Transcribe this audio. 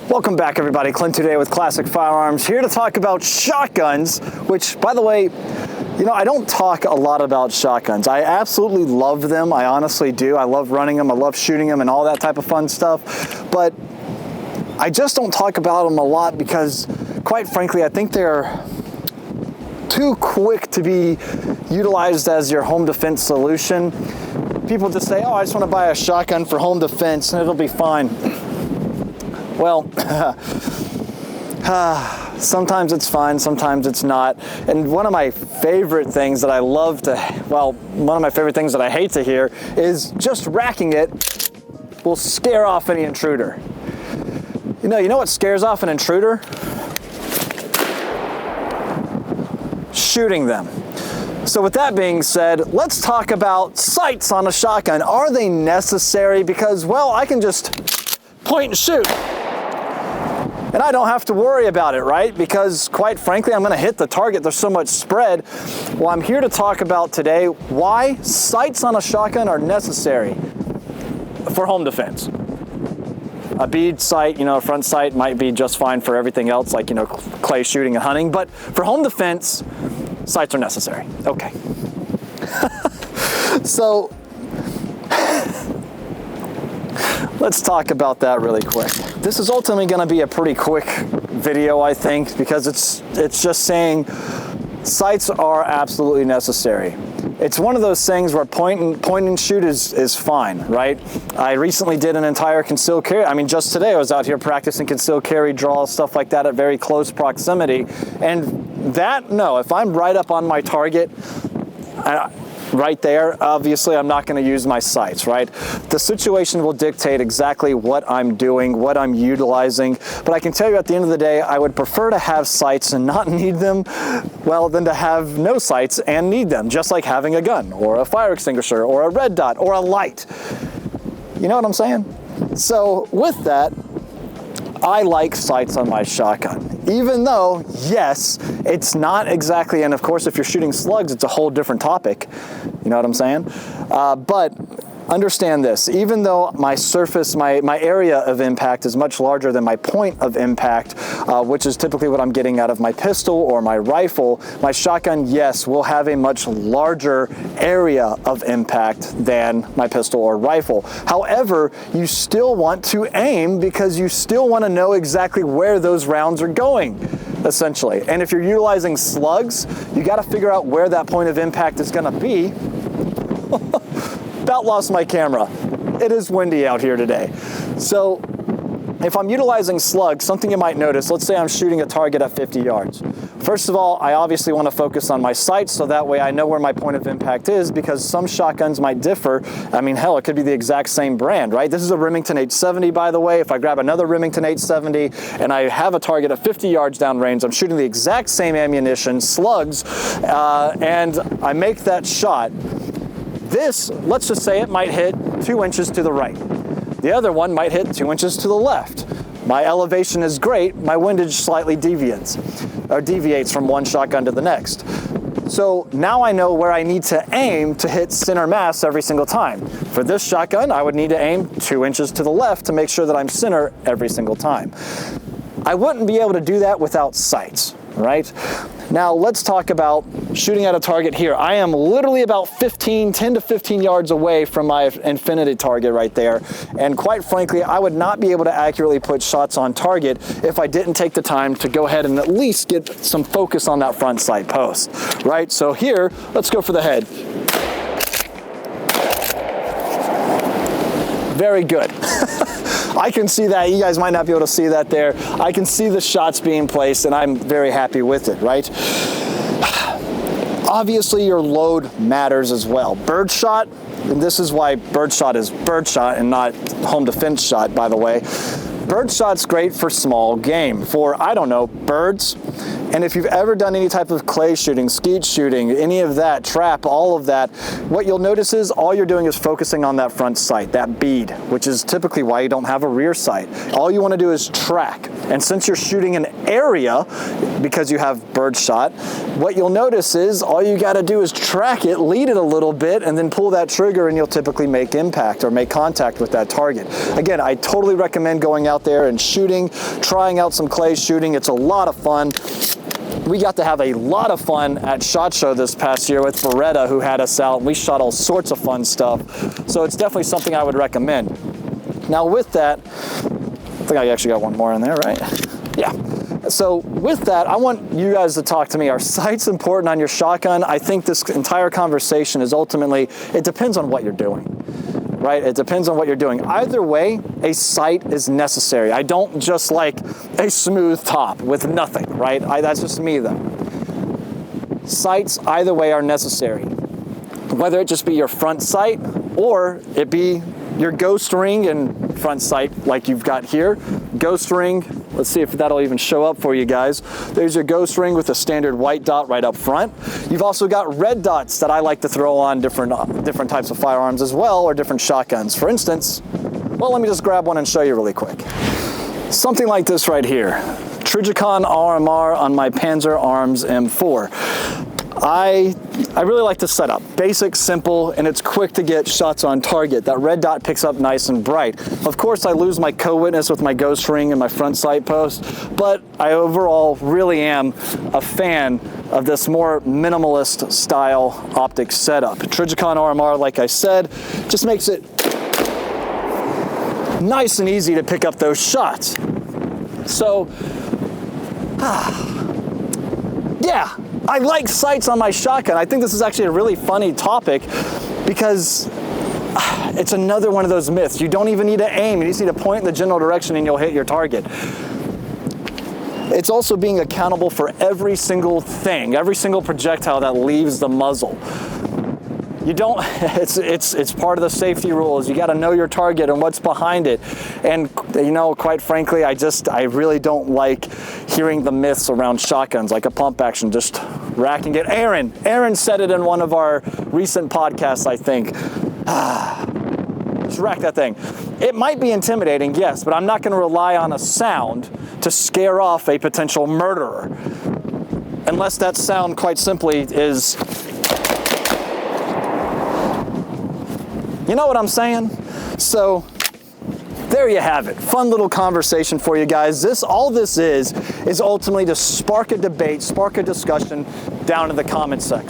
Welcome back, everybody. Clint today with Classic Firearms, here to talk about shotguns, which, by the way, you know, I don't talk a lot about shotguns. I absolutely love them. I honestly do. I love running them. I love shooting them and all that type of fun stuff. But I just don't talk about them a lot because, quite frankly, I think they're too quick to be utilized as your home defense solution. People just say, oh, I just want to buy a shotgun for home defense and it'll be fine. Well, sometimes it's fine, sometimes it's not. And one of my favorite things that I love to, well, one of my favorite things that I hate to hear is just racking it will scare off any intruder. You know what scares off an intruder? Shooting them. So with that being said, let's talk about sights on a shotgun. Are they necessary? Because, well, I can just point and shoot. And I don't have to worry about it, right? Because quite frankly, I'm gonna hit the target. There's so much spread. Well, I'm here to talk about today why sights on a shotgun are necessary for home defense. A bead sight, a front sight might be just fine for everything else, like, clay shooting and hunting. But for home defense, sights are necessary. Okay. So, let's talk about that really quick. This is ultimately going to be a pretty quick video, I think, because it's just saying sights are absolutely necessary. It's one of those things where point and shoot is fine, right? I recently did an entire concealed carry. I mean, just today I was out here practicing concealed carry draws, stuff like that at very close proximity. And that, no, if I'm right up on my target, right there, obviously I'm not going to use my sights, right? The situation will dictate exactly what I'm doing, what I'm utilizing, but I can tell you at the end of the day, I would prefer to have sights and not need them, well, than to have no sights and need them, just like having a gun or a fire extinguisher or a red dot or a light. You know what I'm saying? So with that, I like sights on my shotgun, even though, yes, it's not exactly, and of course, if you're shooting slugs, it's a whole different topic. You know what I'm saying? But understand this, even though my surface, my area of impact is much larger than my point of impact, which is typically what I'm getting out of my pistol or my rifle, my shotgun, yes, will have a much larger area of impact than my pistol or rifle. However, you still want to aim because you still want to know exactly where those rounds are going, essentially. And if you're utilizing slugs, you got to figure out where that point of impact is going to be. About lost my camera. It is windy out here today. So if I'm utilizing slugs, something you might notice, let's say I'm shooting a target at 50 yards. First of all, I obviously want to focus on my sights so that way I know where my point of impact is, because some shotguns might differ. I mean, hell, it could be the exact same brand, right? This is a Remington 870, by the way. If I grab another Remington 870 and I have a target at 50 yards downrange, I'm shooting the exact same ammunition, slugs, and I make that shot. This, let's just say it might hit 2 inches to the right. The other one might hit 2 inches to the left. My elevation is great, my windage slightly deviates from one shotgun to the next. So now I know where I need to aim to hit center mass every single time. For this shotgun, I would need to aim 2 inches to the left to make sure that I'm center every single time. I wouldn't be able to do that without sights, right? Now let's talk about shooting at a target here. I am literally about 10 to 15 yards away from my infinity target right there. And quite frankly, I would not be able to accurately put shots on target if I didn't take the time to go ahead and at least get some focus on that front sight post, right? So here, let's go for the head. Very good. I can see that. You guys might not be able to see that there. I can see the shots being placed, and I'm very happy with it, right? Obviously, your load matters as well. Birdshot, and this is why birdshot is birdshot and not home defense shot, by the way. Birdshot's great for small game, for, I don't know, birds. And if you've ever done any type of clay shooting, skeet shooting, any of that, trap, all of that, what you'll notice is all you're doing is focusing on that front sight, that bead, which is typically why you don't have a rear sight. All you want to do is track. And since you're shooting an area, because you have birdshot, what you'll notice is all you got to do is track it, lead it a little bit, and then pull that trigger, and you'll typically make impact or make contact with that target. Again, I totally recommend going out there and shooting, trying out some clay shooting. It's a lot of fun. We got to have a lot of fun at SHOT Show this past year with Beretta, who had us out, and we shot all sorts of fun stuff. So it's definitely something I would recommend. Now with that, I think I actually got one more in there, right? Yeah. So with that, I want you guys to talk to me. Are sights important on your shotgun? I think this entire conversation is ultimately, it depends on what you're doing, right? It depends on what you're doing. Either way, a sight is necessary. I don't just like a smooth top with nothing, right? That's just me though. Sights, either way, are necessary. Whether it just be your front sight or it be your ghost ring and front sight like you've got here. Ghost ring, let's see if that'll even show up for you guys. There's your ghost ring with a standard white dot right up front. You've also got red dots that I like to throw on different types of firearms as well, or different shotguns. For instance, well, let me just grab one and show you really quick. Something like this right here. Trijicon RMR on my Panzer Arms M4. I really like the setup. Basic, simple, and it's quick to get shots on target. That red dot picks up nice and bright. Of course, I lose my co-witness with my ghost ring and my front sight post, but I overall really am a fan of this more minimalist style optic setup. Trijicon RMR, like I said, just makes it nice and easy to pick up those shots. So, yeah. I like sights on my shotgun. I think this is actually a really funny topic because it's another one of those myths. You don't even need to aim. You just need to point in the general direction and you'll hit your target. It's also being accountable for every single thing, every single projectile that leaves the muzzle. You don't, it's part of the safety rules. You got to know your target and what's behind it. And you know, quite frankly, I really don't like hearing the myths around shotguns, like a pump action, just racking it. Aaron said it in one of our recent podcasts, I think. Just rack that thing. It might be intimidating, yes, but I'm not going to rely on a sound to scare off a potential murderer. Unless that sound, quite simply, is... You know what I'm saying? So there you have it. Fun little conversation for you guys. All this is ultimately to spark a debate, spark a discussion down in the comment section.